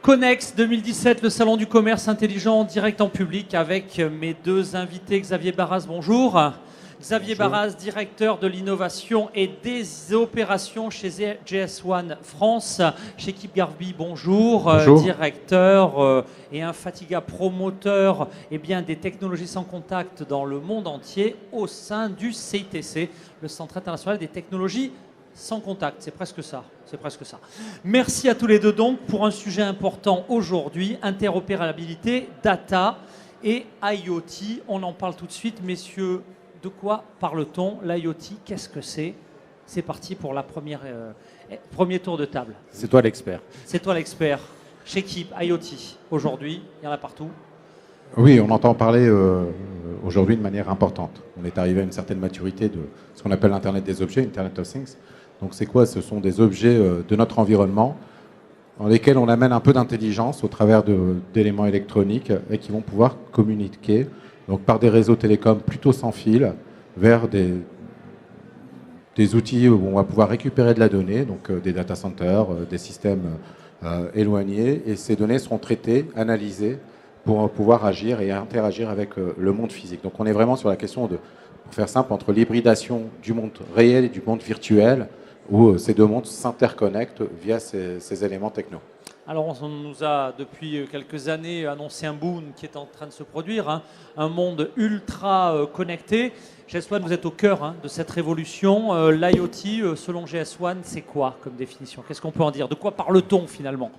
Connex 2017, le salon du commerce intelligent en direct en public avec mes deux invités. Xavier Barras, bonjour. Xavier Barras, directeur de l'innovation et des opérations chez GS1 France. Chez Kip Garvey, bonjour. Bonjour. Directeur et infatigable promoteur des technologies sans contact dans le monde entier au sein du CITC, le Centre international des technologies sans contact. C'est presque ça. C'est presque ça. Merci à tous les deux donc pour un sujet important aujourd'hui, interopérabilité, data et IoT. On en parle tout de suite, messieurs. De quoi parle-t-on? L'IoT, qu'est-ce que c'est? C'est parti pour la premier tour de table. C'est toi l'expert. C'est toi l'expert. Chez Kip, IoT, aujourd'hui, il y en a partout. Oui, on entend parler aujourd'hui de manière importante. On est arrivé à une certaine maturité de ce qu'on appelle l'Internet des objets, Internet of Things. Donc c'est quoi? Ce sont des objets de notre environnement dans lesquels on amène un peu d'intelligence au travers d'éléments électroniques et qui vont pouvoir communiquer donc par des réseaux télécoms plutôt sans fil vers des outils où on va pouvoir récupérer de la donnée, donc des data centers, des systèmes éloignés, et ces données seront traitées, analysées pour pouvoir agir et interagir avec le monde physique. Donc on est vraiment sur la question de, pour faire simple, entre l'hybridation du monde réel et du monde virtuel, où ces deux mondes s'interconnectent via ces éléments techno. Alors on nous a depuis quelques années annoncé un boom qui est en train de se produire, un monde ultra connecté. GS1, vous êtes au cœur de cette révolution. L'IoT, selon GS1, c'est quoi comme définition? Qu'est-ce qu'on peut en dire? De quoi parle-t-on finalement?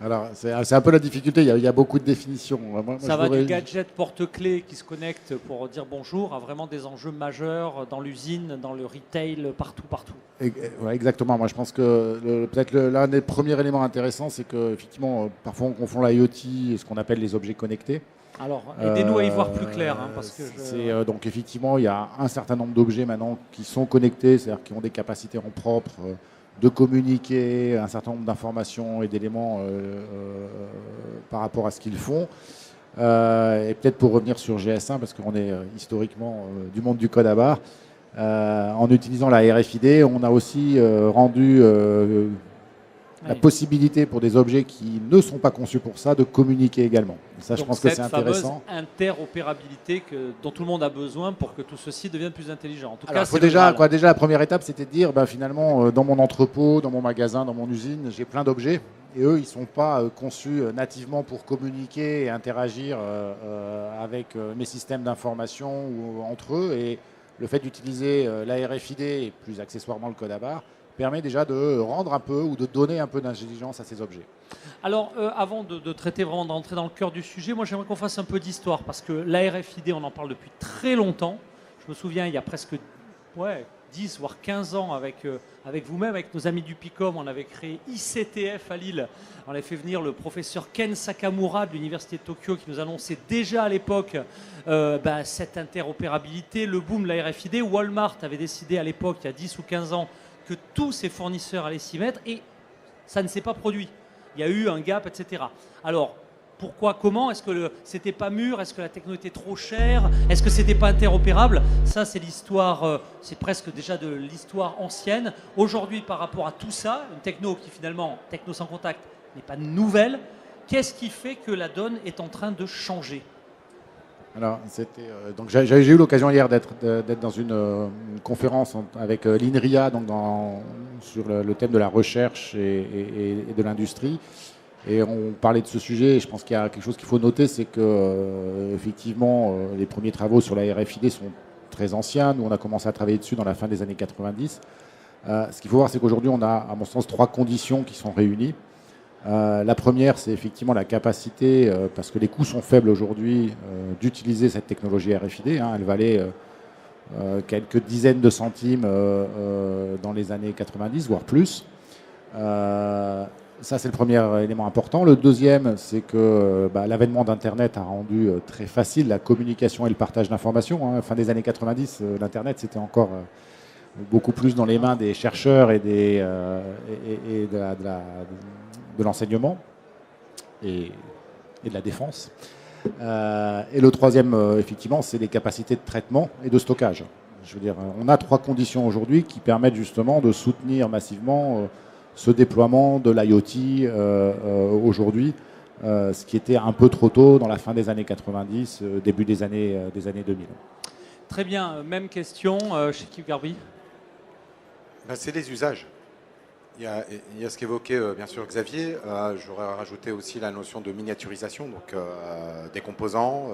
Alors, c'est un peu la difficulté, il y a beaucoup de définitions. Ça va du gadget porte-clés qui se connecte pour dire bonjour à vraiment des enjeux majeurs dans l'usine, dans le retail, partout. Ouais, exactement, moi je pense que peut-être l'un des premiers éléments intéressants, c'est qu'effectivement, parfois on confond l'IoT et ce qu'on appelle les objets connectés. Alors, aidez-nous à y voir plus clair. Parce que donc effectivement, il y a un certain nombre d'objets maintenant qui sont connectés, c'est-à-dire qui ont des capacités en propre, de communiquer un certain nombre d'informations et d'éléments par rapport à ce qu'ils font. Et peut-être pour revenir sur GS1, parce qu'on est historiquement du monde du code à barre, en utilisant la RFID, on a aussi rendu la possibilité pour des objets qui ne sont pas conçus pour ça de communiquer également. Et ça, je pense que c'est intéressant. Cette fameuse interopérabilité dont tout le monde a besoin pour que tout ceci devienne plus intelligent. En tout Alors, cas, déjà, la première étape, c'était de dire, finalement, dans mon entrepôt, dans mon magasin, dans mon usine, j'ai plein d'objets. Et eux, ils ne sont pas conçus nativement pour communiquer et interagir avec mes systèmes d'information ou entre eux. Et le fait d'utiliser la RFID et plus accessoirement le code à barre permet déjà de rendre un peu ou de donner un peu d'intelligence à ces objets. Alors, avant de traiter vraiment, d'entrer dans le cœur du sujet, moi j'aimerais qu'on fasse un peu d'histoire parce que la RFID, on en parle depuis très longtemps. Je me souviens, il y a presque 10 voire 15 ans avec vous-même, avec nos amis du PICOM, on avait créé ICTF à Lille. On avait fait venir le professeur Ken Sakamura de l'Université de Tokyo qui nous annonçait déjà à l'époque cette interopérabilité, le boom de la RFID. Walmart avait décidé à l'époque, il y a 10 ou 15 ans, que tous ses fournisseurs allaient s'y mettre et ça ne s'est pas produit. Il y a eu un gap, etc. Alors, pourquoi, comment? Est-ce que c'était pas mûr? Est-ce que la techno était trop chère? Est-ce que c'était pas interopérable? Ça, c'est l'histoire, c'est presque déjà de l'histoire ancienne. Aujourd'hui, par rapport à tout ça, une techno qui finalement, techno sans contact, n'est pas nouvelle, qu'est-ce qui fait que la donne est en train de changer? Alors, donc j'ai eu l'occasion hier d'être dans une conférence avec l'INRIA sur le thème de la recherche et de l'industrie. Et on parlait de ce sujet, et je pense qu'il y a quelque chose qu'il faut noter, c'est que effectivement, les premiers travaux sur la RFID sont très anciens. Nous, on a commencé à travailler dessus dans la fin des années 90. Ce qu'il faut voir, c'est qu'aujourd'hui, on a, à mon sens, 3 conditions qui sont réunies. La première, c'est effectivement la capacité, parce que les coûts sont faibles aujourd'hui, d'utiliser cette technologie RFID. Elle valait quelques dizaines de centimes dans les années 90, voire plus. Ça, c'est le premier élément important. Le deuxième, c'est que l'avènement d'Internet a rendu très facile la communication et le partage d'informations. Fin des années 90, l'Internet, c'était encore beaucoup plus dans les mains des chercheurs et de l'enseignement et de la défense. Et le troisième, effectivement, c'est les capacités de traitement et de stockage. Je veux dire, on a 3 conditions aujourd'hui qui permettent justement de soutenir massivement ce déploiement de l'IoT aujourd'hui, ce qui était un peu trop tôt dans la fin des années 90, début des années 2000. Très bien, même question chez Kip Garbi. C'est les usages. Il y a ce qu'évoquait bien sûr Xavier. J'aurais rajouté aussi la notion de miniaturisation, donc des composants,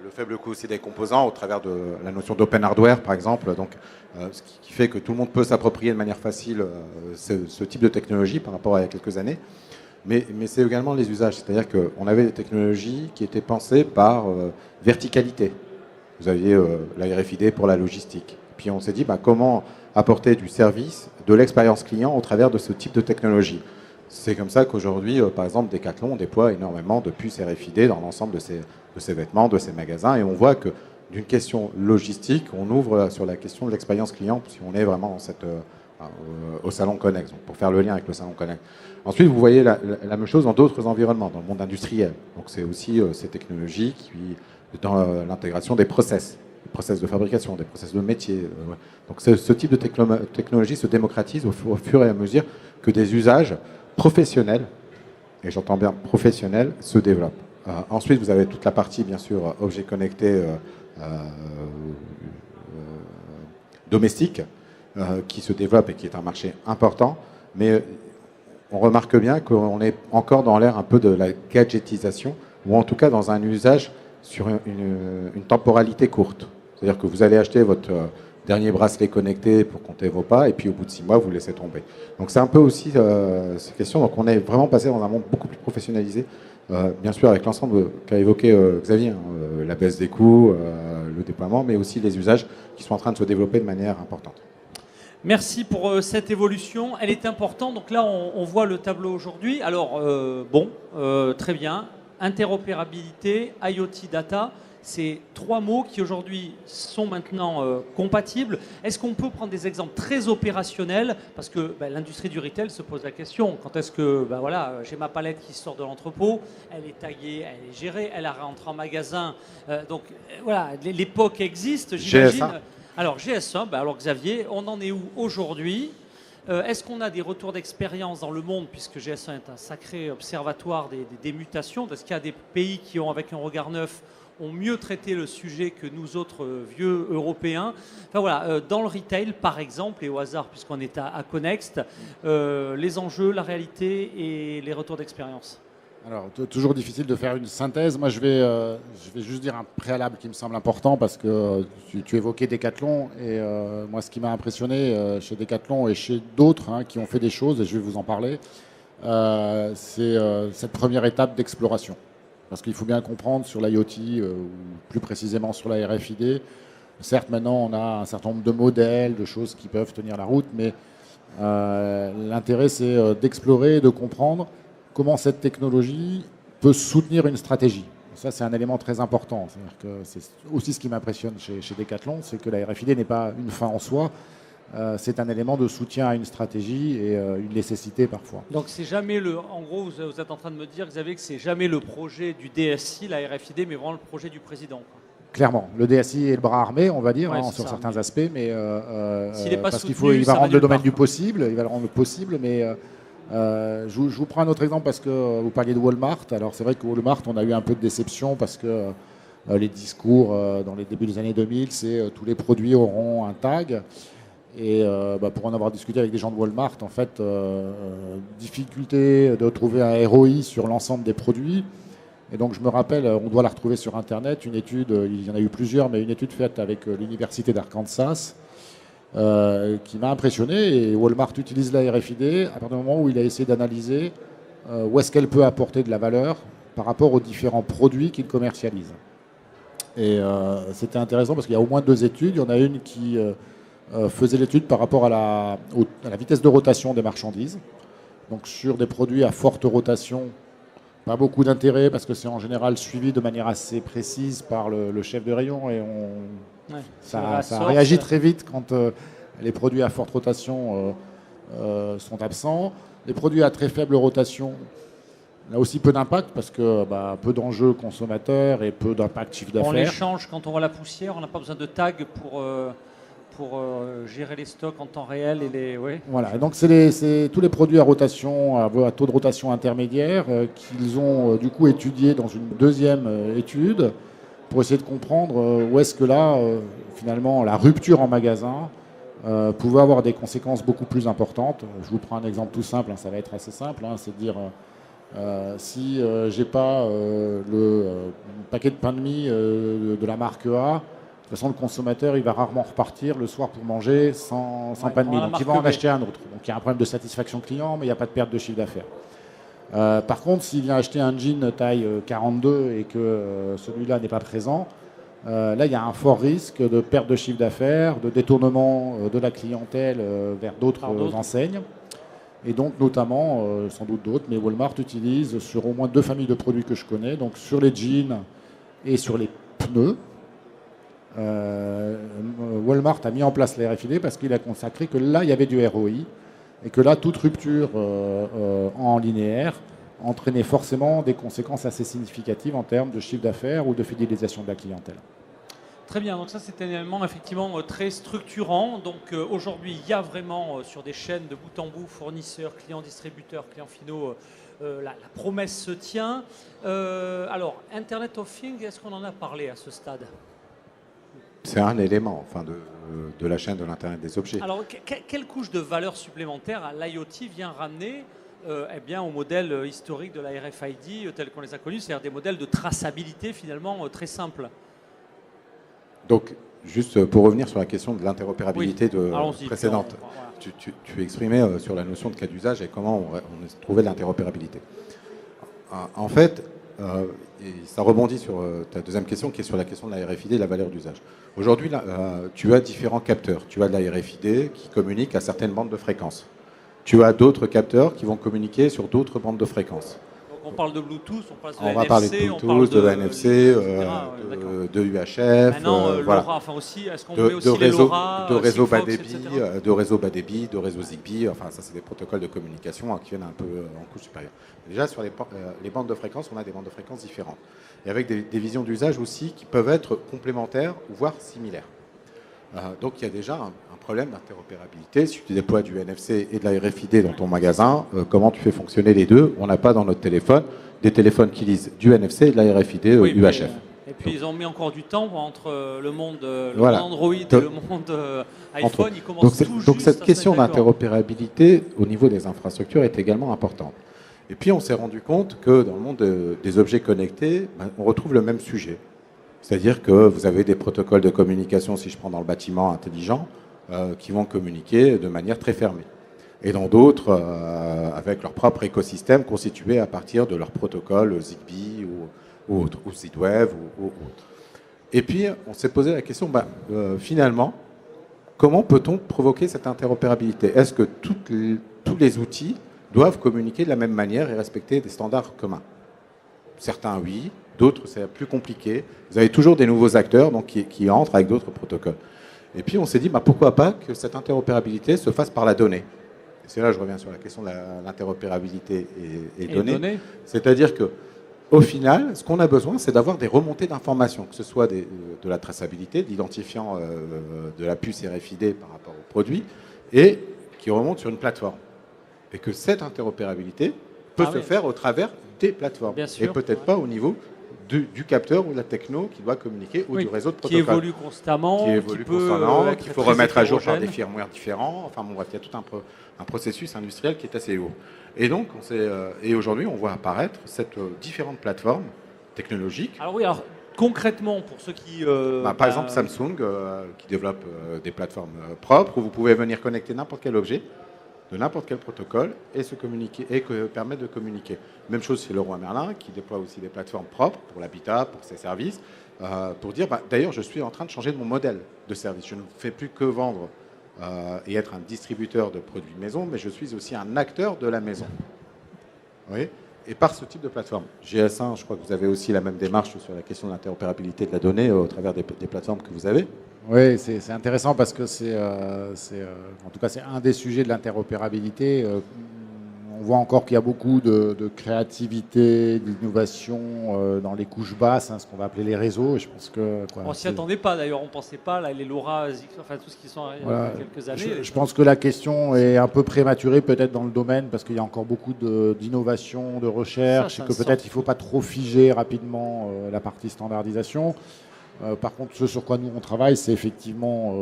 le faible coût aussi des composants au travers de la notion d'open hardware par exemple. Donc, ce qui fait que tout le monde peut s'approprier de manière facile ce type de technologie par rapport à il y a quelques années. Mais c'est également les usages, c'est-à-dire qu'on avait des technologies qui étaient pensées par verticalité. Vous aviez la RFID pour la logistique. Puis on s'est dit comment apporter du service, de l'expérience client au travers de ce type de technologie. C'est comme ça qu'aujourd'hui, par exemple, Decathlon déploie énormément de puces RFID dans l'ensemble de ses vêtements, de ses magasins. Et on voit que d'une question logistique, on ouvre sur la question de l'expérience client, si on est vraiment dans au Salon Connect, donc pour faire le lien avec le Salon Connect. Ensuite, vous voyez la même chose dans d'autres environnements, dans le monde industriel. Donc c'est aussi ces technologies qui, dans l'intégration des process de fabrication, des process de métier. Donc ce type de technologie se démocratise au fur et à mesure que des usages professionnels, et j'entends bien professionnels, se développent. Ensuite, vous avez toute la partie, bien sûr, objets connectés domestiques qui se développe et qui est un marché important. Mais on remarque bien qu'on est encore dans l'ère un peu de la gadgetisation, ou en tout cas dans un usage sur une temporalité courte. C'est-à-dire que vous allez acheter votre dernier bracelet connecté pour compter vos pas, et puis au bout de 6 mois, vous le laissez tomber. Donc c'est un peu aussi ces questions. Donc on est vraiment passé dans un monde beaucoup plus professionnalisé, bien sûr avec l'ensemble qu'a évoqué Xavier, la baisse des coûts, le déploiement, mais aussi les usages qui sont en train de se développer de manière importante. Merci pour cette évolution. Elle est importante. Donc là, on voit le tableau aujourd'hui. Alors, très bien. Interopérabilité, IoT data, c'est 3 mots qui aujourd'hui sont maintenant compatibles. Est-ce qu'on peut prendre des exemples très opérationnels? Parce que l'industrie du retail se pose la question. Quand est-ce que j'ai ma palette qui sort de l'entrepôt, elle est taguée, elle est gérée, elle rentre en magasin. Donc voilà, l'époque existe, j'imagine. GSA. Alors GSA, alors Xavier, on en est où aujourd'hui? Est-ce qu'on a des retours d'expérience dans le monde, puisque GSA est un sacré observatoire des mutations? Est-ce qu'il y a des pays qui, avec un regard neuf, ont mieux traité le sujet que nous autres vieux Européens? Enfin voilà, dans le retail, par exemple, et au hasard, puisqu'on est à Connext, les enjeux, la réalité et les retours d'expérience. Alors, toujours difficile de faire une synthèse. Moi, je vais juste dire un préalable qui me semble important parce que tu évoquais Decathlon et moi, ce qui m'a impressionné chez Decathlon et chez d'autres qui ont fait des choses, et je vais vous en parler, c'est cette première étape d'exploration. Parce qu'il faut bien comprendre sur l'IoT, ou plus précisément sur la RFID, certes, maintenant, on a un certain nombre de modèles, de choses qui peuvent tenir la route, mais l'intérêt, c'est d'explorer et de comprendre comment cette technologie peut soutenir une stratégie. Ça, c'est un élément très important. C'est-à-dire que c'est aussi ce qui m'impressionne chez Decathlon, c'est que la RFID n'est pas une fin en soi, c'est un élément de soutien à une stratégie et une nécessité parfois. Donc c'est jamais en gros, vous êtes en train de me dire, Xavier, que c'est jamais le projet du DSI, la RFID, mais vraiment le projet du président, quoi. Clairement, le DSI est le bras armé, on va dire, sur certains aspects, mais parce qu'il va rendre le domaine du possible, il va le rendre possible, mais je vous prends un autre exemple parce que vous parliez de Walmart. Alors c'est vrai que Walmart, on a eu un peu de déception parce que les discours dans les débuts des années 2000, c'est tous les produits auront un tag. Et pour en avoir discuté avec des gens de Walmart, en fait, difficulté de trouver un ROI sur l'ensemble des produits. Et donc je me rappelle, on doit la retrouver sur Internet, une étude, il y en a eu plusieurs, mais une étude faite avec l'Université d'Arkansas, qui m'a impressionné. Et Walmart utilise la RFID à partir du moment où il a essayé d'analyser où est-ce qu'elle peut apporter de la valeur par rapport aux différents produits qu'il commercialise. Et c'était intéressant parce qu'il y a au moins 2 études. Il y en a une qui faisait l'étude par rapport à la vitesse de rotation des marchandises. Donc sur des produits à forte rotation, pas beaucoup d'intérêt parce que c'est en général suivi de manière assez précise par le chef de rayon et ça réagit très vite quand les produits à forte rotation sont absents. Les produits à très faible rotation, là aussi peu d'impact parce que peu d'enjeux consommateurs et peu d'impact chiffre d'affaires. On l'échange quand on voit la poussière, on n'a pas besoin de tag pour pour gérer les stocks en temps réel et les. Ouais. Voilà, donc c'est tous les produits à rotation, à taux de rotation intermédiaire qu'ils ont du coup étudié dans une deuxième étude pour essayer de comprendre où est-ce que là, finalement, la rupture en magasin pouvait avoir des conséquences beaucoup plus importantes. Je vous prends un exemple tout simple, ça va être assez simple, c'est de dire si j'ai pas le paquet de pain de mie de la marque A, de toute façon, le consommateur, il va rarement repartir le soir pour manger sans pain de mie. Donc, il va en acheter un autre. Donc, il y a un problème de satisfaction client, mais il n'y a pas de perte de chiffre d'affaires. Par contre, s'il vient acheter un jean taille 42 et que celui-là n'est pas présent, là, il y a un fort risque de perte de chiffre d'affaires, de détournement de la clientèle vers d'autres enseignes. Et donc, notamment, sans doute d'autres, mais Walmart utilise sur au moins 2 familles de produits que je connais, donc sur les jeans et sur les pneus. Walmart a mis en place les RFID parce qu'il a consacré que là, il y avait du ROI et que là, toute rupture en linéaire entraînait forcément des conséquences assez significatives en termes de chiffre d'affaires ou de fidélisation de la clientèle. Très bien, donc ça c'est un élément effectivement très structurant. Donc aujourd'hui, il y a vraiment sur des chaînes de bout en bout, fournisseurs, clients, distributeurs, clients finaux, la promesse se tient. Alors, Internet of Things, est-ce qu'on en a parlé à ce stade ? C'est un élément de la chaîne de l'Internet des objets. Alors, quelle couche de valeur supplémentaire l'IoT vient ramener au modèle historique de la RFID tel qu'on les a connus, c'est-à-dire des modèles de traçabilité finalement très simples. Donc, juste pour revenir sur la question de l'interopérabilité précédente, voilà. tu exprimais sur la notion de cas d'usage et comment on a trouvé l'interopérabilité. En fait, et ça rebondit sur ta deuxième question qui est sur la question de la RFID et la valeur d'usage. Aujourd'hui, tu as différents capteurs. Tu as de la RFID qui communique à certaines bandes de fréquences. Tu as d'autres capteurs qui vont communiquer sur d'autres bandes de fréquences. Donc on parle de Bluetooth, on parle de on NFC, va parler de Bluetooth, de NFC, de UHF. Maintenant, voilà. LoRa, enfin aussi, est-ce qu'on met aussi les LoRa, de réseau bas Sigfox, débit, etc. de réseau bas débit, de réseau Zigbee. Enfin, ça, c'est des protocoles de communication qui viennent un peu en couche supérieure. Déjà, sur les bandes de fréquences, on a des bandes de fréquences différentes. Et avec des visions d'usage aussi qui peuvent être complémentaires, voire similaires. Donc, il y a déjà un problème d'interopérabilité. Si tu déploies du NFC et de la RFID dans ton magasin, comment tu fais fonctionner les deux ? On n'a pas dans notre téléphone des téléphones qui lisent du NFC et de la RFID UHF. Et puis, ils ont mis encore du temps entre le monde Android et le monde iPhone. Ils commencent donc cette question d'interopérabilité au niveau des infrastructures est également importante. Et puis, on s'est rendu compte que dans le monde des objets connectés, on retrouve le même sujet. C'est-à-dire que vous avez des protocoles de communication, si je prends dans le bâtiment intelligent, qui vont communiquer de manière très fermée. Et dans d'autres, avec leur propre écosystème constitué à partir de leurs protocoles Zigbee ou autres, ou Z-Wave ou autres. Et puis, on s'est posé la question, finalement, comment peut-on provoquer cette interopérabilité ? Est-ce que tous les outils doivent communiquer de la même manière et respecter des standards communs ? Certains, oui. D'autres, c'est plus compliqué. Vous avez toujours des nouveaux acteurs donc, qui entrent avec d'autres protocoles. Et puis, on s'est dit, pourquoi pas que cette interopérabilité se fasse par la donnée ? Et c'est là que je reviens sur la question de l'interopérabilité et données. C'est-à-dire qu'au final, ce qu'on a besoin, c'est d'avoir des remontées d'informations, que ce soit de la traçabilité, de l'identifiant de la puce RFID par rapport au produit, et qui remonte sur une plateforme. Et que cette interopérabilité peut se faire au travers des plateformes. Bien sûr, et peut-être pas au niveau du capteur ou de la techno qui doit communiquer ou du réseau de qui protocole. évolue constamment, qu'il faut remettre à jour par des firmware différents. Enfin bon, bref, il y a tout un processus industriel qui est assez lourd. Et donc, et aujourd'hui, on voit apparaître cette différentes plateformes technologiques. Alors oui, concrètement, pour ceux qui... par exemple, Samsung, qui développe des plateformes propres, où vous pouvez venir connecter n'importe quel objet, de n'importe quel protocole, et se communiquer, et permettre de communiquer. Même chose chez Leroy Merlin, qui déploie aussi des plateformes propres pour l'habitat, pour ses services, pour dire, d'ailleurs, je suis en train de changer de mon modèle de service. Je ne fais plus que vendre et être un distributeur de produits maison, mais je suis aussi un acteur de la maison. Oui. Et par ce type de plateforme. GS1, je crois que vous avez aussi la même démarche sur la question de l'interopérabilité de la donnée au travers des plateformes que vous avez. Oui, c'est intéressant parce que en tout cas, c'est un des sujets de l'interopérabilité. On voit encore qu'il y a beaucoup de créativité, d'innovation dans les couches basses, ce qu'on va appeler les réseaux. Et je pense que on s'y attendait pas d'ailleurs, on pensait pas, là, les LoRa, enfin tout ce qui sont arrivés il y a quelques années. Je pense que la question est un peu prématurée peut-être dans le domaine parce qu'il y a encore beaucoup d'innovation, de recherche, et que peut-être il ne faut pas trop figer rapidement la partie standardisation. Par contre, ce sur quoi nous on travaille, c'est effectivement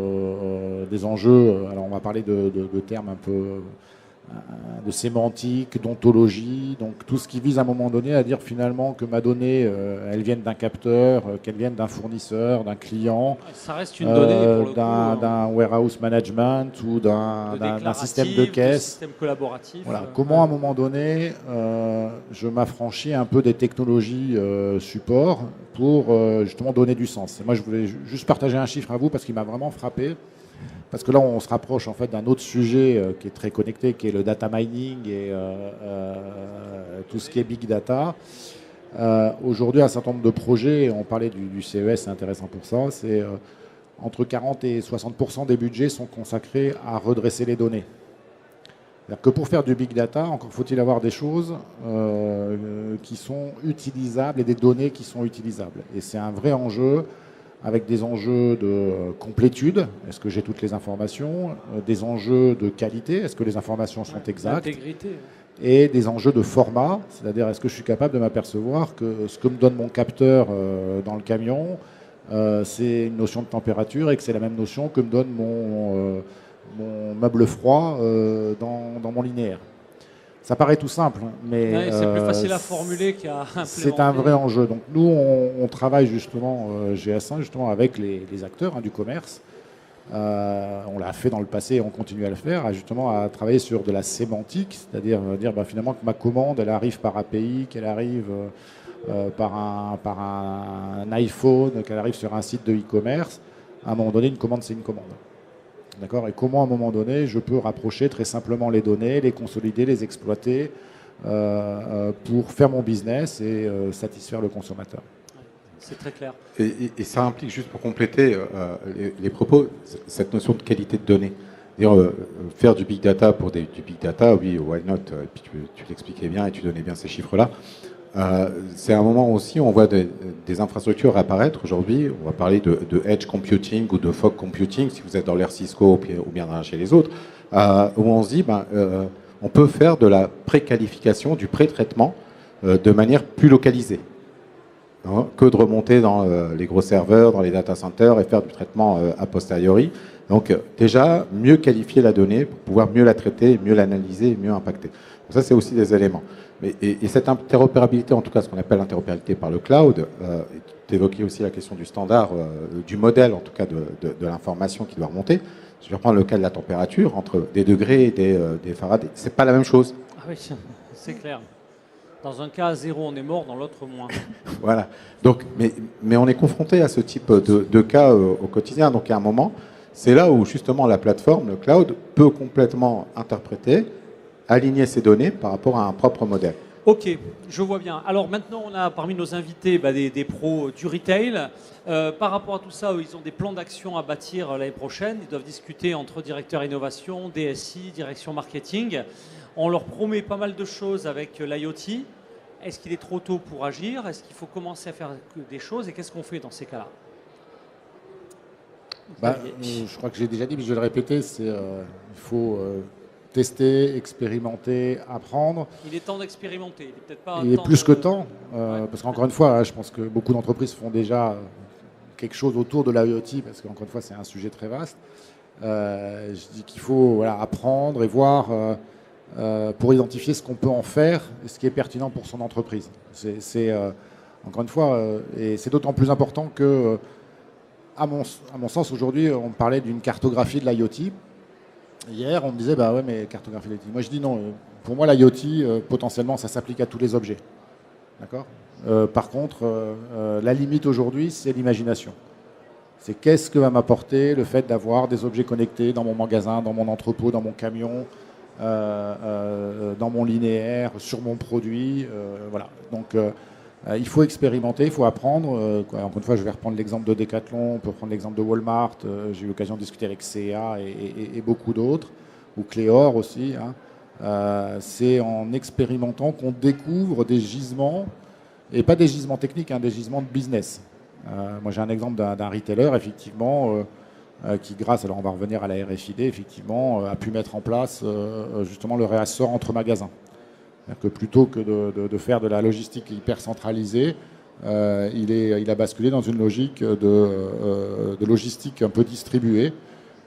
des enjeux. Alors on va parler de termes un peu de sémantique, d'ontologie, donc tout ce qui vise à un moment donné à dire finalement que ma donnée, elle vienne d'un capteur, qu'elle vienne d'un fournisseur, d'un client, ça reste une donnée d'un warehouse management ou d'un système de caisse, système collaboratif. Voilà. Comment à un moment donné, je m'affranchis un peu des technologies support pour justement donner du sens. Et moi, je voulais juste partager un chiffre à vous parce qu'il m'a vraiment frappé. Parce que là, on se rapproche en fait d'un autre sujet qui est très connecté, qui est le data mining et tout ce qui est big data. Aujourd'hui, un certain nombre de projets, on parlait du CES, c'est intéressant pour ça, c'est entre 40 et 60% des budgets sont consacrés à redresser les données. C'est-à-dire que pour faire du big data, encore faut-il avoir des choses qui sont utilisables et des données qui sont utilisables. Et c'est un vrai enjeu, avec des enjeux de complétude, est-ce que j'ai toutes les informations, des enjeux de qualité, est-ce que les informations sont exactes, et des enjeux de format, c'est-à-dire est-ce que je suis capable de m'apercevoir que ce que me donne mon capteur dans le camion, c'est une notion de température et que c'est la même notion que me donne mon meuble froid dans mon linéaire. Ça paraît tout simple, mais c'est plus facile à formuler qu'à implémenter. C'est un vrai enjeu. Donc nous, on travaille justement GS1 justement avec les acteurs du commerce. On l'a fait dans le passé et on continue à le faire, justement à travailler sur de la sémantique, c'est-à-dire dire finalement que ma commande, elle arrive par API, qu'elle arrive par un iPhone, qu'elle arrive sur un site de e-commerce. À un moment donné, une commande, c'est une commande. D'accord ? Et comment, à un moment donné, je peux rapprocher très simplement les données, les consolider, les exploiter pour faire mon business et satisfaire le consommateur. C'est très clair. Et ça implique, juste pour compléter les propos, cette notion de qualité de données. Faire du big data pour du big data, oui, why not ? Et puis tu l'expliquais bien et tu donnais bien ces chiffres-là. C'est un moment aussi où on voit des infrastructures apparaître aujourd'hui. On va parler de edge computing ou de fog computing, si vous êtes dans l'ère Cisco ou bien chez les autres, où on se dit on peut faire de la préqualification, du pré-traitement de manière plus localisée, que de remonter dans les gros serveurs, dans les data centers et faire du traitement a posteriori. Donc déjà, mieux qualifier la donnée pour pouvoir mieux la traiter, mieux l'analyser et mieux impacter. Donc, ça, c'est aussi des éléments. Et cette interopérabilité, en tout cas ce qu'on appelle l'interopérabilité par le cloud, tu évoquais aussi la question du standard, du modèle en tout cas de l'information qui doit remonter. Je vais reprendre le cas de la température, entre des degrés et des farad, c'est pas la même chose. Ah oui, c'est clair. Dans un cas, à 0, on est mort, dans l'autre, moins. Voilà. Donc, mais on est confronté à ce type de cas au quotidien. Donc, à un moment, c'est là où justement la plateforme, le cloud, peut complètement interpréter, aligner ses données par rapport à un propre modèle. Ok, je vois bien. Alors maintenant, on a parmi nos invités des pros du retail. Par rapport à tout ça, ils ont des plans d'action à bâtir l'année prochaine. Ils doivent discuter entre directeur innovation, DSI, direction marketing. On leur promet pas mal de choses avec l'IoT. Est-ce qu'il est trop tôt pour agir? Est-ce qu'il faut commencer à faire des choses? Et qu'est-ce qu'on fait dans ces cas-là? Je crois que j'ai déjà dit, mais je vais le répéter, il faut tester, expérimenter, apprendre. Il est temps d'expérimenter. Il est peut-être pas. Il est plus que temps, parce qu'encore une fois, je pense que beaucoup d'entreprises font déjà quelque chose autour de l'IoT, parce qu'encore une fois, c'est un sujet très vaste. Je dis qu'il faut apprendre et voir pour identifier ce qu'on peut en faire et ce qui est pertinent pour son entreprise. C'est encore une fois, et c'est d'autant plus important que, à mon sens, aujourd'hui, on parlait d'une cartographie de l'IoT. Hier, on me disait, ouais, mais cartographie de l'IoT. Moi, je dis non. Pour moi, l'IoT, potentiellement, ça s'applique à tous les objets. D'accord ? Par contre, la limite aujourd'hui, c'est l'imagination. C'est qu'est-ce que va m'apporter le fait d'avoir des objets connectés dans mon magasin, dans mon entrepôt, dans mon camion, dans mon linéaire, sur mon produit. Voilà. Donc, il faut expérimenter, il faut apprendre. Encore une fois, je vais reprendre l'exemple de Decathlon, on peut prendre l'exemple de Walmart. J'ai eu l'occasion de discuter avec CA et beaucoup d'autres, ou Cléor aussi. C'est en expérimentant qu'on découvre des gisements, et pas des gisements techniques, hein, des gisements de business. Moi, j'ai un exemple d'un retailer, effectivement, qui, grâce, alors on va revenir à la RFID, effectivement, a pu mettre en place justement le réassort entre magasins. Que plutôt que de faire de la logistique hyper centralisée, il a basculé dans une logique de logistique un peu distribuée.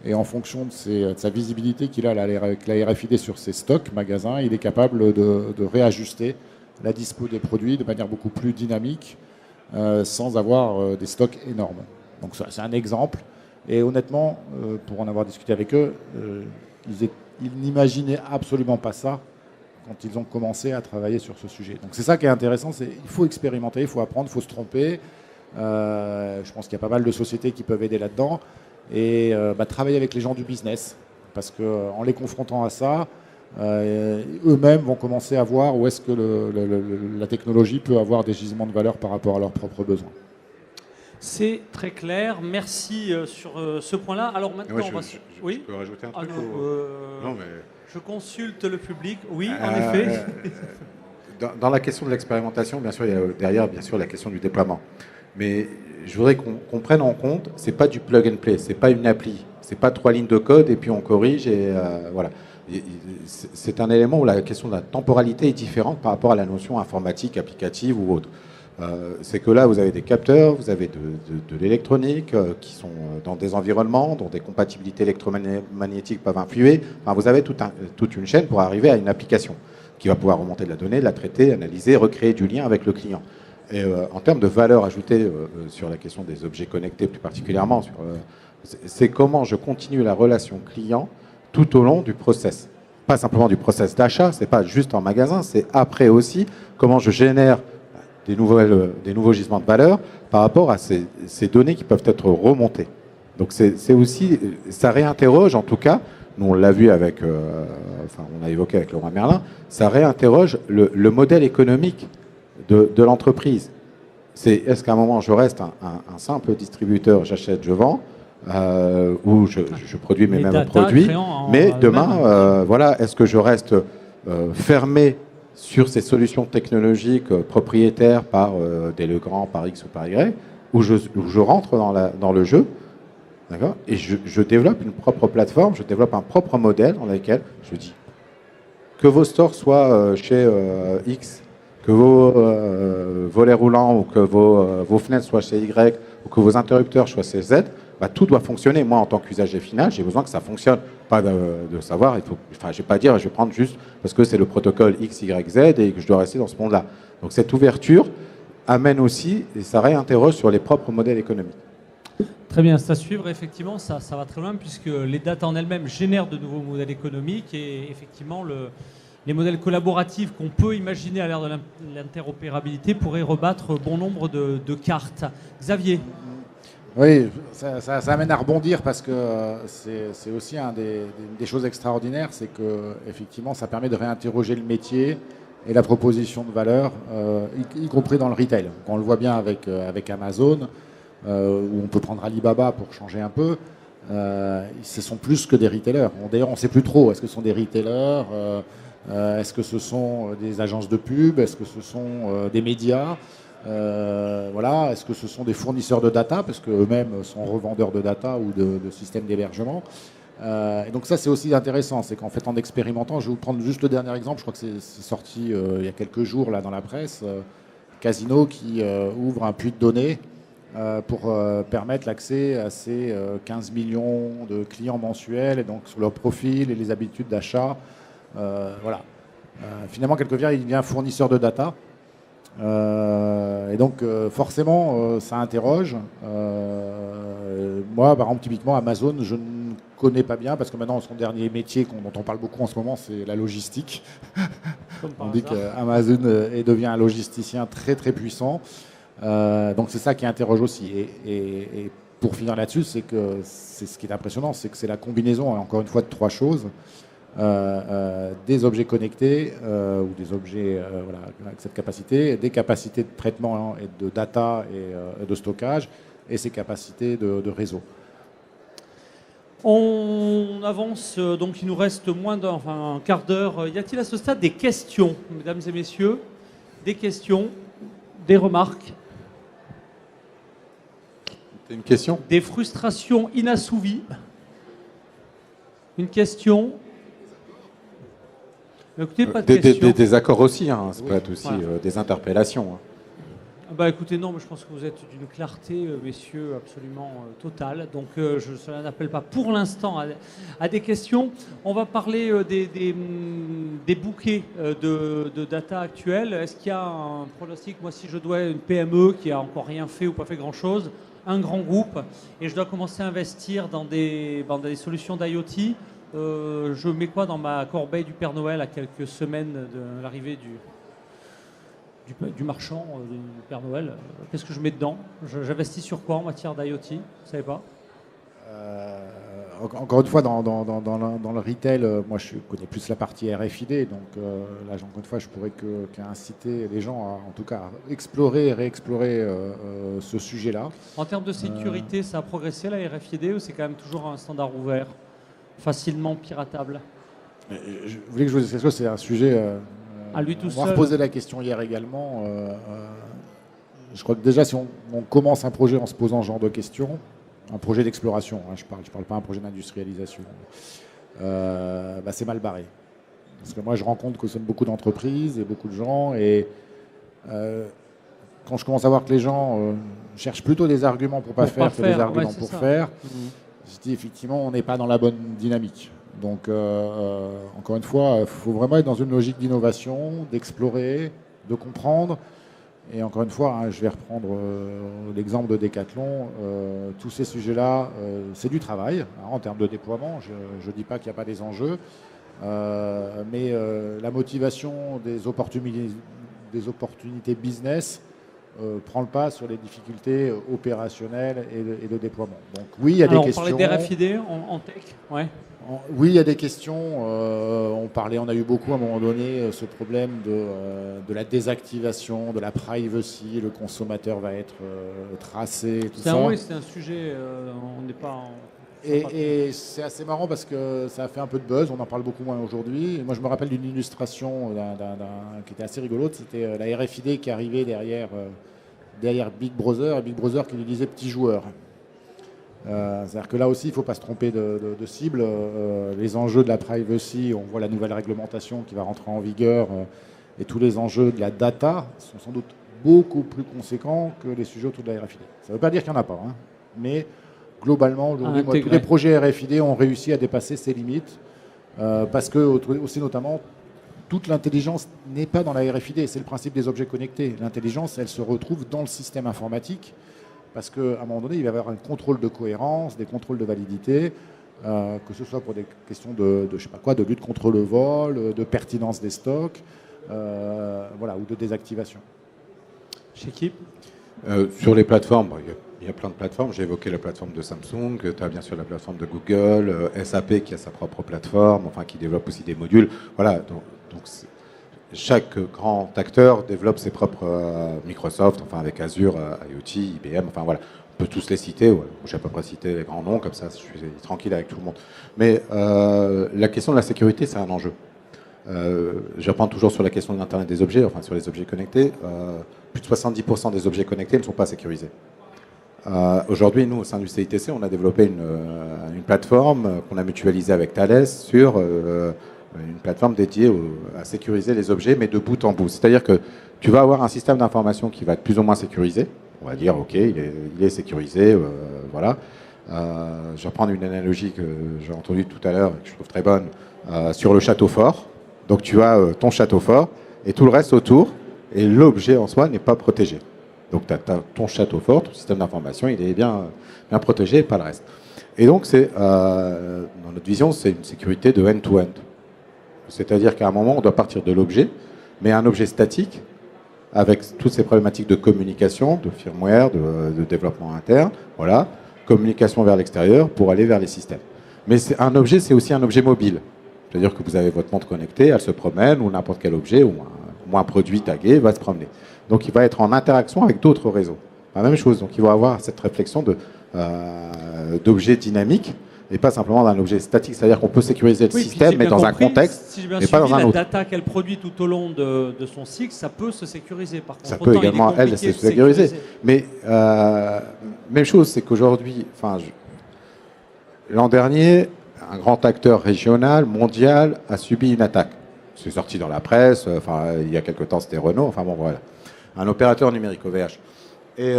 Et en fonction de sa visibilité qu'il a avec la RFID sur ses stocks magasins, il est capable de réajuster la dispo des produits de manière beaucoup plus dynamique, sans avoir des stocks énormes. Donc ça, c'est un exemple. Et honnêtement, pour en avoir discuté avec eux, ils n'imaginaient absolument pas ça quand ils ont commencé à travailler sur ce sujet. Donc c'est ça qui est intéressant, il faut expérimenter, il faut apprendre, il faut se tromper. Je pense qu'il y a pas mal de sociétés qui peuvent aider là-dedans. Et travailler avec les gens du business, parce qu'en les confrontant à ça, eux-mêmes vont commencer à voir où est-ce que la technologie peut avoir des gisements de valeur par rapport à leurs propres besoins. C'est très clair, merci sur ce point-là. Alors maintenant, je peux rajouter un truc non, mais... Je consulte le public, oui, en effet. Dans la question de l'expérimentation, bien sûr, il y a derrière, bien sûr, la question du déploiement. Mais je voudrais qu'on prenne en compte, c'est pas du plug and play, c'est pas une appli, c'est pas 3 lignes de code et puis on corrige et voilà. C'est un élément où la question de la temporalité est différente par rapport à la notion informatique, applicative ou autre. C'est que là, vous avez des capteurs, vous avez de l'électronique qui sont dans des environnements dont des compatibilités électromagnétiques peuvent influer. Enfin, vous avez toute une chaîne pour arriver à une application qui va pouvoir remonter de la donnée, la traiter, analyser, recréer du lien avec le client. Et en termes de valeur ajoutée sur la question des objets connectés plus particulièrement, c'est comment je continue la relation client tout au long du process. Pas simplement du process d'achat, c'est pas juste en magasin, c'est après aussi comment je génère des nouveaux gisements de valeur par rapport à ces données qui peuvent être remontées. Donc c'est aussi, ça réinterroge en tout cas, nous on l'a vu avec, on a évoqué avec Laurent Merlin, ça réinterroge le modèle économique de l'entreprise. Est-ce qu'à un moment je reste un simple distributeur, j'achète, je vends, ou je produis mes mêmes produits, mais demain, voilà, est-ce que je reste fermé sur ces solutions technologiques propriétaires par des Legrand, par X ou par Y, où je rentre dans le jeu, d'accord, et je développe une propre plateforme, je développe un propre modèle dans lequel je dis que vos stores soient chez X, que vos volets roulants ou que vos fenêtres soient chez Y, ou que vos interrupteurs soient chez Z, tout doit fonctionner. Moi, en tant qu'usager final, j'ai besoin que ça fonctionne. Pas de savoir, je ne vais pas dire, je vais prendre juste parce que c'est le protocole X, Y, Z et que je dois rester dans ce monde-là. Donc cette ouverture amène aussi, et ça réinterroge sur les propres modèles économiques. Très bien, c'est à suivre. Effectivement, ça va très loin puisque les data en elles-mêmes génèrent de nouveaux modèles économiques et effectivement, les modèles collaboratifs qu'on peut imaginer à l'ère de l'interopérabilité pourraient rebattre bon nombre de cartes. Xavier. Oui, ça amène à rebondir parce que c'est aussi des choses extraordinaires, c'est que effectivement, ça permet de réinterroger le métier et la proposition de valeur, y compris dans le retail. On le voit bien avec Amazon, où on peut prendre Alibaba pour changer un peu. Ce sont plus que des retailers. D'ailleurs, on ne sait plus trop. Est-ce que ce sont des retailers est-ce que ce sont des agences de pub? Est-ce que ce sont des médias? Voilà. Est-ce que ce sont des fournisseurs de data? Parce qu'eux-mêmes sont revendeurs de data ou de systèmes d'hébergement. Et donc ça, c'est aussi intéressant. C'est qu'en fait, en expérimentant, je vais vous prendre juste le dernier exemple. Je crois que c'est sorti il y a quelques jours là, dans la presse. Casino qui ouvre un puits de données pour permettre l'accès à ces 15 millions de clients mensuels et donc sur leur profil et les habitudes d'achat. Voilà. Finalement, quelque part, il devient fournisseur de data. Et donc, forcément, ça interroge. Moi, par exemple, typiquement, Amazon, je ne connais pas bien parce que maintenant, son dernier métier dont on parle beaucoup en ce moment, c'est la logistique. On dit qu'Amazon devient un logisticien très, très puissant. Donc, c'est ça qui interroge aussi. Et pour finir là-dessus, c'est que c'est ce qui est impressionnant, c'est que c'est la combinaison, encore une fois, de trois choses. Des objets connectés ou des objets voilà, avec cette capacité, des capacités de traitement et de data et de stockage et ses capacités de réseau. On avance, donc il nous reste un quart d'heure. Y a-t-il à ce stade des questions, mesdames et messieurs? Des questions, des remarques, Une question? des frustrations inassouvies? Une question? Écoutez, pas de questions. Des accords aussi, hein. Ça peut être aussi Voilà. des interpellations. Hein. Bah écoutez, non, mais je pense que vous êtes d'une clarté, messieurs, absolument totale. Donc cela n'appelle pas pour l'instant à des questions. On va parler des bouquets de data actuels. Est-ce qu'il y a un pronostic? Moi, si je dois une PME qui a encore rien fait ou pas fait grand-chose, un grand groupe, et je dois commencer à investir dans des solutions d'IoT, je mets quoi dans ma corbeille du Père Noël à quelques semaines de l'arrivée du marchand du Père Noël? Qu'est-ce que je mets dedans? J'investis sur quoi en matière d'IoT? Vous ne savez pas? Encore une fois, dans le retail, moi je connais plus la partie RFID, donc là encore une fois je pourrais qu'inciter les gens à, en tout cas, à explorer et réexplorer ce sujet-là. En termes de sécurité, ça a progressé la RFID ou c'est quand même toujours un standard ouvert, facilement piratable? Vous voulez que je vous dise quelque chose? C'est un sujet... À lui tout on seul. m'a reposé la question hier également. Je crois que déjà, si on commence un projet en se posant ce genre de questions, un projet d'exploration, hein, je parle pas un projet d'industrialisation, c'est mal barré. Parce que moi, je rencontre que beaucoup d'entreprises et beaucoup de gens, et quand je commence à voir que les gens cherchent plutôt des arguments pour pas faire que des arguments pour faire, je dis effectivement, on n'est pas dans la bonne dynamique. Donc, encore une fois, il faut vraiment être dans une logique d'innovation, d'explorer, de comprendre. Et encore une fois, hein, je vais reprendre l'exemple de Decathlon. Tous ces sujets-là, c'est du travail hein, en termes de déploiement. Je ne dis pas qu'il n'y a pas des enjeux. Mais la motivation des opportunités business prend le pas sur les difficultés opérationnelles et de déploiement. Donc oui, il y a des questions. On parlait d'RFID en tech, ouais. Oui, il y a des questions. On a eu beaucoup à un moment donné ce problème de la désactivation, de la privacy. Le consommateur va être tracé, tout ça. Oui, c'est un sujet. On n'est pas. Et c'est assez marrant parce que ça a fait un peu de buzz. On en parle beaucoup moins aujourd'hui. Moi, je me rappelle d'une illustration qui était assez rigolote. C'était la RFID qui arrivait derrière Big Brother, et Big Brother qui lui disait petit joueur. C'est-à-dire que là aussi, il ne faut pas se tromper de cible. Les enjeux de la privacy, on voit la nouvelle réglementation qui va rentrer en vigueur, et tous les enjeux de la data sont sans doute beaucoup plus conséquents que les sujets autour de la RFID. Ça ne veut pas dire qu'il n'y en a pas, hein, mais globalement, aujourd'hui, tous les projets RFID ont réussi à dépasser ces limites, parce que aussi notamment, toute l'intelligence n'est pas dans la RFID. C'est le principe des objets connectés. L'intelligence, elle se retrouve dans le système informatique. Parce qu'à un moment donné, il va y avoir un contrôle de cohérence, des contrôles de validité, que ce soit pour des questions de lutte contre le vol, de pertinence des stocks, ou de désactivation. Chez qui? Sur les plateformes, il y a plein de plateformes. J'ai évoqué la plateforme de Samsung, tu as bien sûr la plateforme de Google, SAP qui a sa propre plateforme, qui développe aussi des modules. Voilà, donc chaque grand acteur développe ses propres Microsoft, avec Azure, IoT, IBM, on peut tous les citer. Ouais. Je n'ai pas pas citer les grands noms, comme ça je suis tranquille avec tout le monde. Mais la question de la sécurité, c'est un enjeu. Je reprends toujours sur la question de l'Internet des objets, sur les objets connectés. Plus de 70% des objets connectés ne sont pas sécurisés. Aujourd'hui, nous, au sein du CITC, on a développé une plateforme qu'on a mutualisée avec Thales sur une plateforme dédiée à sécuriser les objets, mais de bout en bout. C'est-à-dire que tu vas avoir un système d'information qui va être plus ou moins sécurisé. On va dire, OK, il est sécurisé, voilà. Je vais reprendre une analogie que j'ai entendue tout à l'heure, que je trouve très bonne, sur le château fort. Donc tu as ton château fort et tout le reste autour, et l'objet en soi n'est pas protégé. Donc tu as ton château fort, ton système d'information, il est bien protégé, et pas le reste. Et donc, dans notre vision, c'est une sécurité de end-to-end. C'est-à-dire qu'à un moment, on doit partir de l'objet, mais un objet statique, avec toutes ces problématiques de communication, de firmware, de développement interne, voilà, communication vers l'extérieur pour aller vers les systèmes. Mais un objet, c'est aussi un objet mobile. C'est-à-dire que vous avez votre montre connectée, elle se promène, ou n'importe quel objet, ou un produit tagué va se promener. Donc il va être en interaction avec d'autres réseaux. La même chose, donc il va avoir cette réflexion d'objets dynamiques et pas simplement d'un objet statique. C'est-à-dire qu'on peut sécuriser le Oui, puis système, j'ai mais bien dans un compris, contexte, si j'ai bien et pas suivi, dans un la autre. data qu'elle produit tout au long de son cycle, ça peut se sécuriser. Par contre, Ça peut autant il est également, elle, compliqué se de sécuriser. sécuriser. Mais même chose, c'est qu'aujourd'hui, l'an dernier, un grand acteur régional, mondial, a subi une attaque. C'est sorti dans la presse, il y a quelque temps c'était Renault, voilà. Un opérateur numérique OVH. Et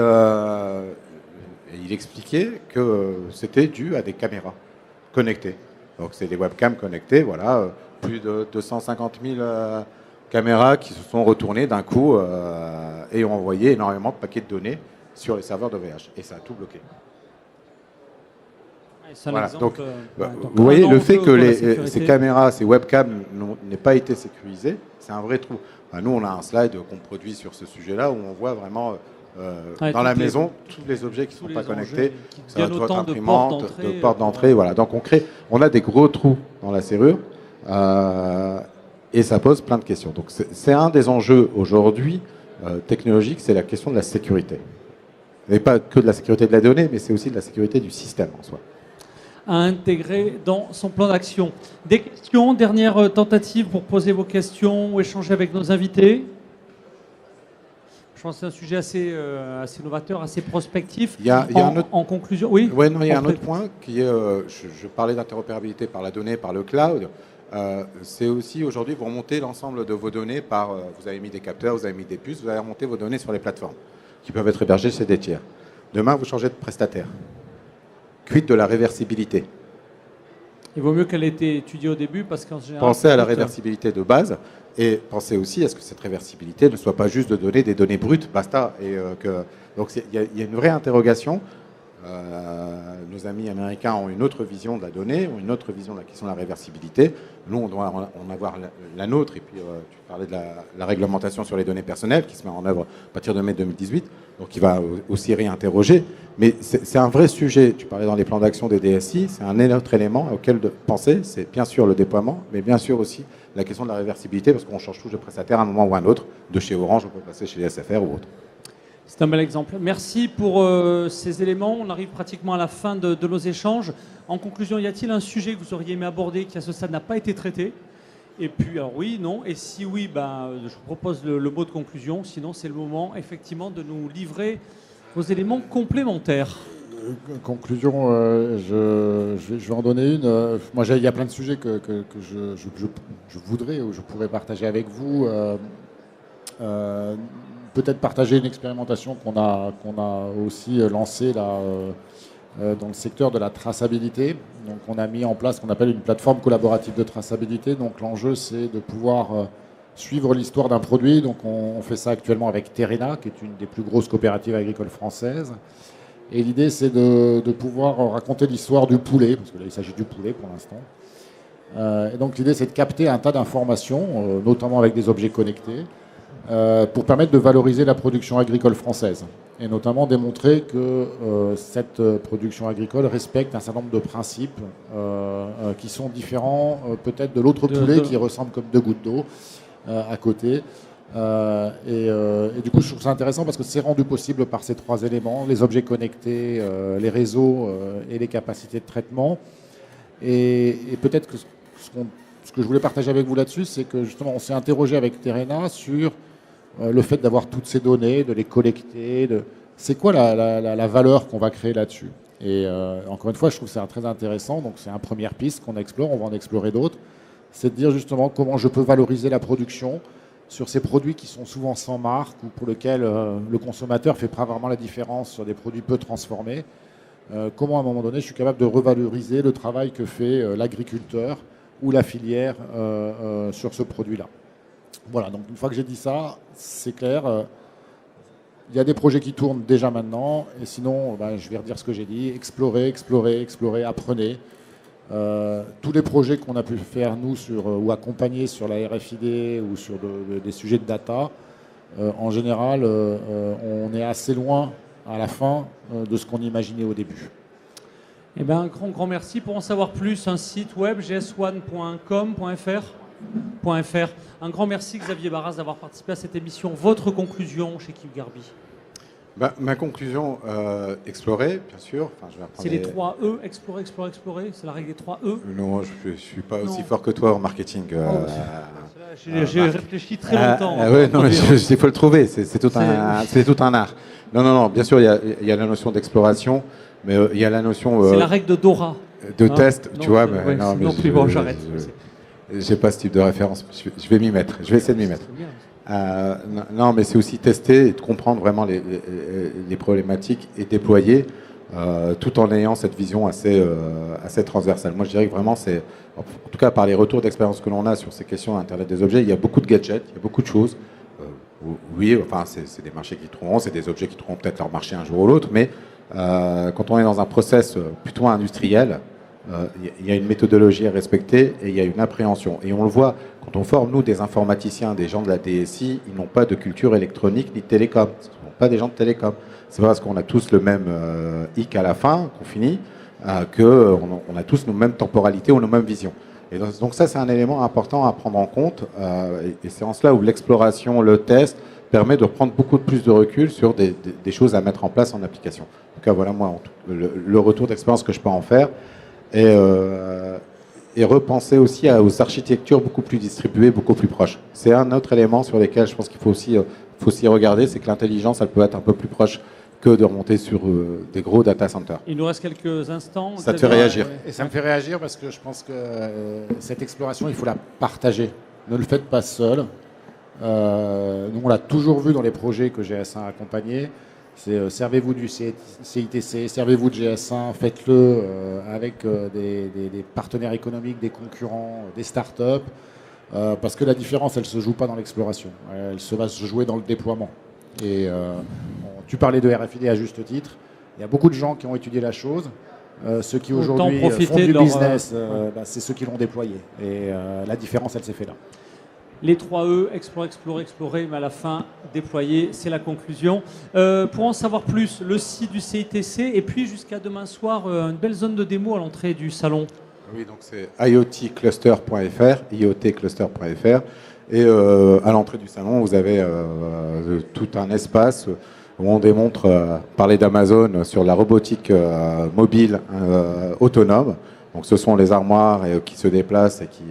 il expliquait que c'était dû à des caméras connectées. Donc c'est des webcams connectées, voilà, plus de 250 000 caméras qui se sont retournées d'un coup et ont envoyé énormément de paquets de données sur les serveurs d'OVH. Et ça a tout bloqué. C'est un Voilà, exemple, donc, donc, vous voyez, un le fait enjeu que pour la sécurité. ces caméras, ces webcams n'aient pas été sécurisées, c'est un vrai trou. Nous, on a un slide qu'on produit sur ce sujet-là où on voit vraiment dans la maison tous les objets qui ne sont pas connectés. Il y a notre autant de imprimante, portes de portes d'entrée. Voilà. Donc on a des gros trous dans la serrure et ça pose plein de questions. Donc c'est un des enjeux aujourd'hui technologiques, c'est la question de la sécurité. Et pas que de la sécurité de la donnée, mais c'est aussi de la sécurité du système en soi. À intégrer dans son plan d'action. Des questions, dernière tentative pour poser vos questions ou échanger avec nos invités. Je pense que c'est un sujet assez novateur, assez prospectif. Il y a un autre... En conclusion, oui. Ouais, non, il y a un autre point qui est, je parlais d'interopérabilité par la donnée, par le cloud. C'est aussi aujourd'hui, vous remontez l'ensemble de vos données par, vous avez mis des capteurs, vous avez mis des puces, vous avez remonté vos données sur les plateformes qui peuvent être hébergées chez des tiers. Demain, vous changez de prestataire. Quid de la réversibilité? Il vaut mieux qu'elle ait été étudiée au début parce qu'en général... Pensez à la réversibilité de base et pensez aussi à ce que cette réversibilité ne soit pas juste de donner des données brutes, basta. Donc il y a une vraie interrogation. Nos amis américains ont une autre vision de la donnée, ont une autre vision de la question de la réversibilité. Nous, on doit en avoir la nôtre. Et puis, tu parlais de la réglementation sur les données personnelles qui se met en œuvre à partir de mai 2018. Donc, il va aussi réinterroger. Mais c'est un vrai sujet. Tu parlais dans les plans d'action des DSI. C'est un autre élément auquel de penser. C'est bien sûr le déploiement, mais bien sûr aussi la question de la réversibilité parce qu'on change tous de prestataire à un moment ou à un autre. De chez Orange, on peut passer chez les SFR ou autre. C'est un bel exemple. Merci pour ces éléments. On arrive pratiquement à la fin de nos échanges. En conclusion, y a-t-il un sujet que vous auriez aimé aborder qui à ce stade n'a pas été traité? Et puis, alors oui, non. Et si oui, je vous propose le mot de conclusion. Sinon, c'est le moment effectivement de nous livrer vos éléments complémentaires. Conclusion, je vais en donner une. Moi, il y a plein de sujets que je voudrais ou je pourrais partager avec vous. Peut-être partager une expérimentation qu'on a aussi lancée là, dans le secteur de la traçabilité. Donc, on a mis en place ce qu'on appelle une plateforme collaborative de traçabilité. Donc, l'enjeu, c'est de pouvoir suivre l'histoire d'un produit. Donc, on fait ça actuellement avec Terrena, qui est une des plus grosses coopératives agricoles françaises. Et l'idée, c'est de pouvoir raconter l'histoire du poulet, parce que là, il s'agit du poulet pour l'instant. Et donc, l'idée, c'est de capter un tas d'informations, notamment avec des objets connectés, pour permettre de valoriser la production agricole française et notamment démontrer que cette production agricole respecte un certain nombre de principes qui sont différents peut-être de l'autre poulet qui ressemble comme deux gouttes d'eau à côté. Et du coup, je trouve ça intéressant parce que c'est rendu possible par ces trois éléments, les objets connectés, les réseaux et les capacités de traitement. Et peut-être que ce que je voulais partager avec vous là-dessus, c'est que justement, on s'est interrogé avec Terrena sur le fait d'avoir toutes ces données, de les collecter, c'est quoi la valeur qu'on va créer là-dessus. Et encore une fois, je trouve ça très intéressant. Donc c'est une première piste qu'on explore, on va en explorer d'autres. C'est de dire justement comment je peux valoriser la production sur ces produits qui sont souvent sans marque ou pour lesquels le consommateur ne fait pas vraiment la différence sur des produits peu transformés. Comment à un moment donné, je suis capable de revaloriser le travail que fait l'agriculteur ou la filière sur ce produit-là. Voilà, donc une fois que j'ai dit ça, c'est clair. Il y a des projets qui tournent déjà maintenant, et sinon, je vais redire ce que j'ai dit. Explorez, apprenez. Tous les projets qu'on a pu faire, nous, ou accompagner sur la RFID ou sur des sujets de data, en général, on est assez loin à la fin de ce qu'on imaginait au début. Eh bien, un grand merci. Pour en savoir plus, un site web, gs1.com.fr. Un grand merci Xavier Barras d'avoir participé à cette émission. Votre conclusion chez Kip Garbi? Ma conclusion, explorer, bien sûr. Enfin, je vais C'est les 3 E, explorer, explorer, explorer. C'est la règle des 3 E. Non, je ne suis pas aussi fort que toi en marketing. J'ai réfléchi très longtemps. Oui, non, il faut le trouver. C'est tout un art. Non. Bien sûr, il y a la notion d'exploration, mais il y a la notion. C'est la règle de Dora. De test, non, tu vois. Mais, non plus, bon, j'arrête. J'ai pas ce type de référence. Je vais m'y mettre. Je vais essayer de m'y mettre. Non, mais c'est aussi tester et de comprendre vraiment les problématiques et déployer tout en ayant cette vision assez transversale. Moi, je dirais que vraiment, c'est, en tout cas par les retours d'expérience que l'on a sur ces questions d'Internet des objets, il y a beaucoup de gadgets, il y a beaucoup de choses. Oui, enfin, c'est des marchés qui trouveront, c'est des objets qui trouveront peut-être leur marché un jour ou l'autre, mais quand on est dans un process plutôt industriel, il y a une méthodologie à respecter et il y a une appréhension. Et on le voit, quand on forme, nous, des informaticiens, des gens de la DSI, ils n'ont pas de culture électronique ni de télécom. Ce ne sont pas des gens de télécom. C'est parce qu'on a tous le même hic à la fin, qu'on finit, qu'on a tous nos mêmes temporalités ou nos mêmes visions. Et donc ça, c'est un élément important à prendre en compte. Et c'est en cela où l'exploration, le test, permet de prendre beaucoup plus de recul sur des choses à mettre en place en application. En tout cas, voilà, moi, le retour d'expérience que je peux en faire. Et repenser aussi aux architectures beaucoup plus distribuées, beaucoup plus proches. C'est un autre élément sur lequel je pense qu'il faut aussi regarder, c'est que l'intelligence, elle peut être un peu plus proche que de remonter sur des gros data centers. Il nous reste quelques instants. Ça te fait réagir. Et ça me fait réagir parce que je pense que cette exploration, il faut la partager. Ne le faites pas seul. Nous, on l'a toujours vu dans les projets que GS1 a accompagnés. C'est servez-vous du CITC, servez-vous de GS1, faites-le avec des partenaires économiques, des concurrents, des startups, parce que la différence, elle ne se joue pas dans l'exploration, elle va se jouer dans le déploiement. Et tu parlais de RFID à juste titre, il y a beaucoup de gens qui ont étudié la chose, ceux qui aujourd'hui font du business, c'est ceux qui l'ont déployé. Et la différence, elle s'est faite là. Les 3 E, explorer, mais à la fin, déployer, c'est la conclusion. Pour en savoir plus, le site du CITC, et puis jusqu'à demain soir, une belle zone de démo à l'entrée du salon. Oui, donc c'est iotcluster.fr, et à l'entrée du salon, vous avez tout un espace où on démontre, parler d'Amazon sur la robotique mobile autonome. Donc ce sont les armoires qui se déplacent et qui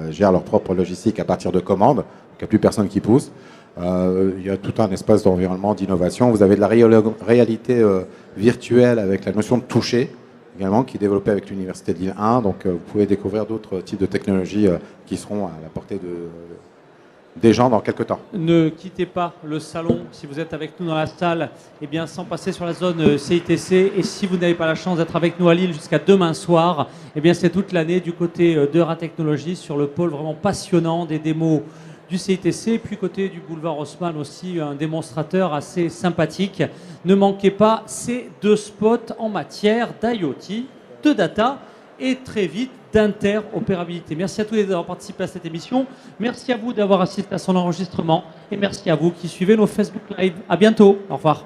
gèrent leur propre logistique à partir de commandes. Donc il n'y a plus personne qui pousse. Il y a tout un espace d'environnement, d'innovation. Vous avez de la réalité virtuelle avec la notion de toucher également, qui est développée avec l'Université de Lille 1. Donc vous pouvez découvrir d'autres types de technologies qui seront à la portée des gens dans quelques temps. Ne quittez pas le salon si vous êtes avec nous dans la salle, eh bien, sans passer sur la zone CITC. Et si vous n'avez pas la chance d'être avec nous à Lille jusqu'à demain soir, eh bien, c'est toute l'année du côté d'Eura Technologies sur le pôle vraiment passionnant des démos du CITC. Et puis côté du boulevard Haussmann aussi, un démonstrateur assez sympathique. Ne manquez pas ces 2 spots en matière d'IoT, de data et très vite d'interopérabilité. Merci à tous d'avoir participé à cette émission. Merci à vous d'avoir assisté à son enregistrement. Et merci à vous qui suivez nos Facebook Live. À bientôt. Au revoir.